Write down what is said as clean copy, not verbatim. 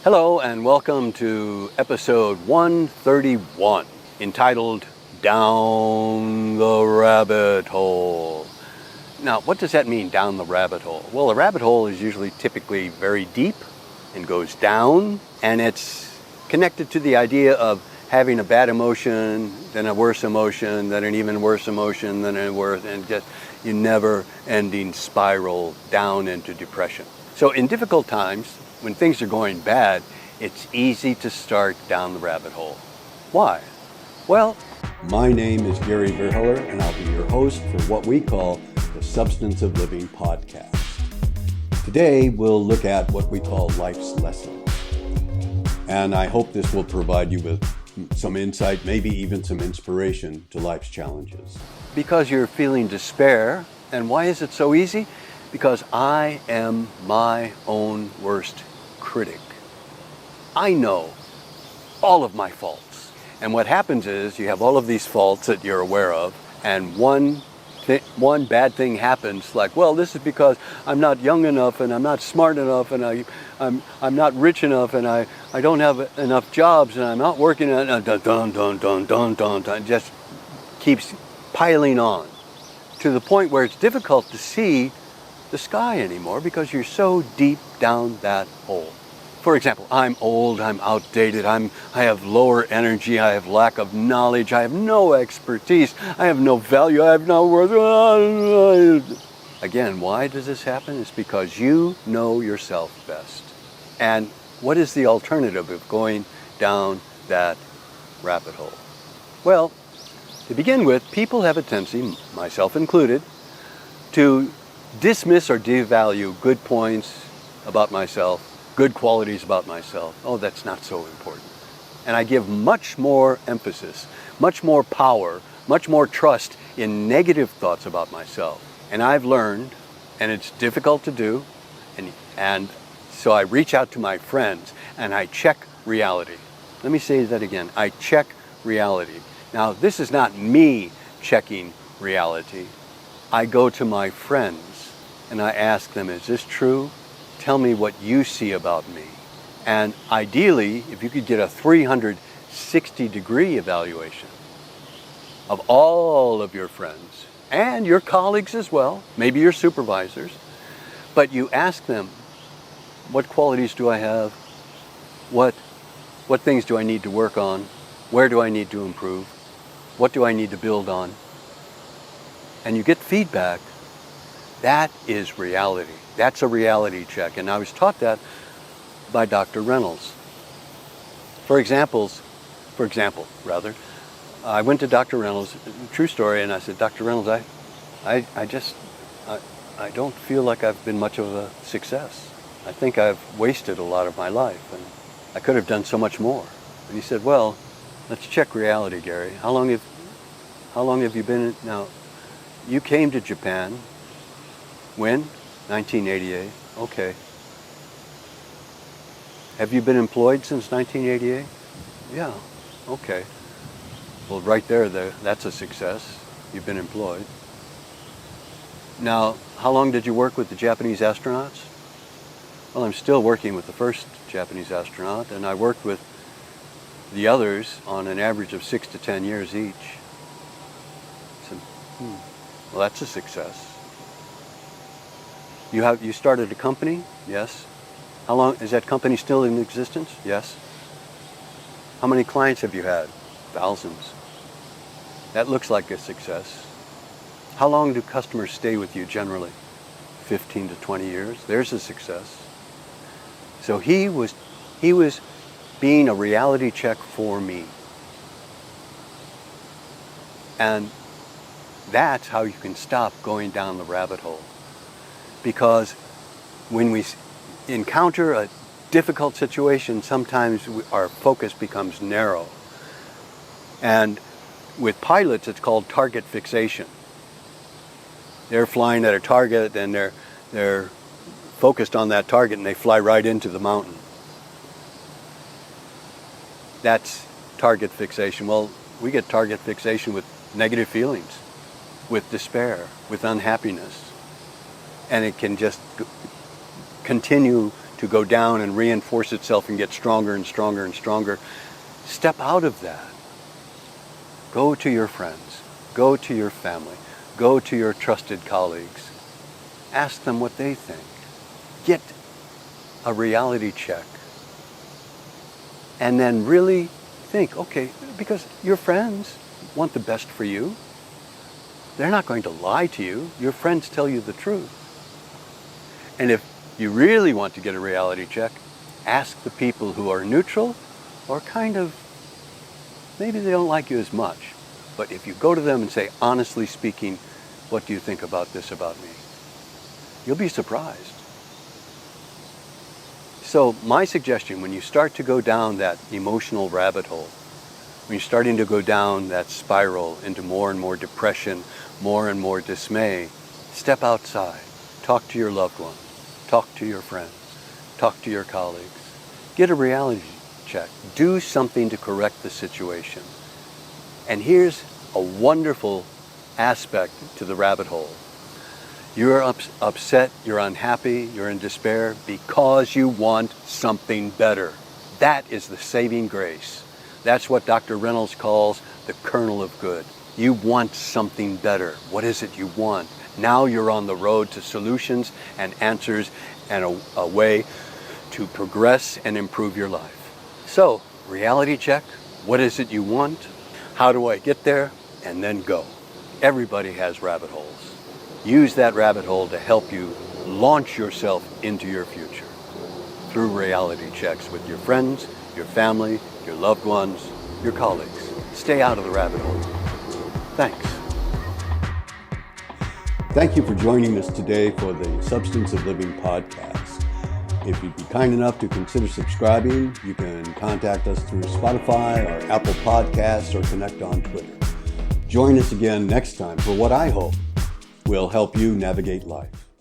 Hello and welcome to episode 131, entitled Down the Rabbit Hole. Now, what does that mean, down the rabbit hole? Well, a rabbit hole is usually typically very deep and goes down, and it's connected to the idea of having a bad emotion, then a worse emotion, then an even worse emotion, then a worse, and just a never-ending spiral down into depression. So in difficult times, when things are going bad, it's easy to start down the rabbit hole. Why? Well, my name is Gary Verheller, and I'll be your host for what we call the Substance of Living podcast. Today, we'll look at what we call life's lessons. And I hope this will provide you with some insight, maybe even some inspiration to life's challenges. Because you're feeling despair, and why is it so easy? Because I am my own worst critic. I know all of my faults. And what happens is you have all of these faults that you're aware of, and one bad thing happens, like, well, this is because I'm not young enough, and I'm not smart enough, and I'm not rich enough, and I don't have enough jobs, and I'm not working, and just keeps piling on to the point where it's difficult to see the sky anymore because you're so deep down that hole. For example, I'm old, I'm outdated, I have lower energy, I have lack of knowledge, I have no expertise, I have no value, I have no worth. Again, why does this happen? It's because you know yourself best. And what is the alternative of going down that rabbit hole? Well, to begin with, people have a tendency, myself included, to dismiss or devalue good points about myself, good qualities about myself. Oh, that's not so important. And I give much more emphasis, much more power, much more trust in negative thoughts about myself. And I've learned, and it's difficult to do, and so I reach out to my friends and I check reality. Let me say that again. I check reality. Now, this is not me checking reality. I go to my friends and I ask them, is this true? Tell me what you see about me. And ideally, if you could get a 360-degree evaluation of all of your friends and your colleagues as well, maybe your supervisors, but you ask them, what qualities do I have? What things do I need to work on? Where do I need to improve? What do I need to build on? And you get feedback. That is reality. That's a reality check. And I was taught that by Dr. Reynolds. For example, I went to Dr. Reynolds, true story, and I said, Dr. Reynolds, I don't feel like I've been much of a success. I think I've wasted a lot of my life, and I could have done so much more. And he said, well, let's check reality, Gary. How long have you been? Now, you came to Japan. When? 1988. Okay. Have you been employed since 1988? Yeah. Okay. Well, right there, that's a success. You've been employed. Now, how long did you work with the Japanese astronauts? Well, I'm still working with the first Japanese astronaut, and I worked with the others on an average of 6 to 10 years each. So, well, that's a success. You started a company? Yes. How long is that company still in existence? Yes. How many clients have you had? Thousands. That looks like a success. How long do customers stay with you generally? 15 to 20 years. There's a success. So he was being a reality check for me. And that's how you can stop going down the rabbit hole. Because when we encounter a difficult situation, sometimes our focus becomes narrow. And with pilots, it's called target fixation. They're flying at a target and they're focused on that target and they fly right into the mountain. That's target fixation. Well, we get target fixation with negative feelings, with despair, with unhappiness. And it can just continue to go down and reinforce itself and get stronger and stronger and stronger. Step out of that. Go to your friends. Go to your family. Go to your trusted colleagues. Ask them what they think. Get a reality check. And then really think, okay, because your friends want the best for you. They're not going to lie to you. Your friends tell you the truth. And if you really want to get a reality check, ask the people who are neutral or kind of, maybe they don't like you as much. But if you go to them and say, honestly speaking, what do you think about this about me? You'll be surprised. So my suggestion, when you start to go down that emotional rabbit hole, when you're starting to go down that spiral into more and more depression, more and more dismay, step outside, talk to your loved ones, talk to your friends, talk to your colleagues, get a reality check, do something to correct the situation. And here's a wonderful aspect to the rabbit hole. You're upset, you're unhappy, you're in despair because you want something better. That is the saving grace. That's what Dr. Reynolds calls the kernel of good. You want something better. What is it you want? Now you're on the road to solutions and answers and a way to progress and improve your life. So, reality check. What is it you want? How do I get there? And then go. Everybody has rabbit holes. Use that rabbit hole to help you launch yourself into your future through reality checks with your friends, your family, your loved ones, your colleagues. Stay out of the rabbit hole. Thanks. Thank you for joining us today for the Substance of Living podcast. If you'd be kind enough to consider subscribing, you can contact us through Spotify or Apple Podcasts or connect on Twitter. Join us again next time for what I hope will help you navigate life.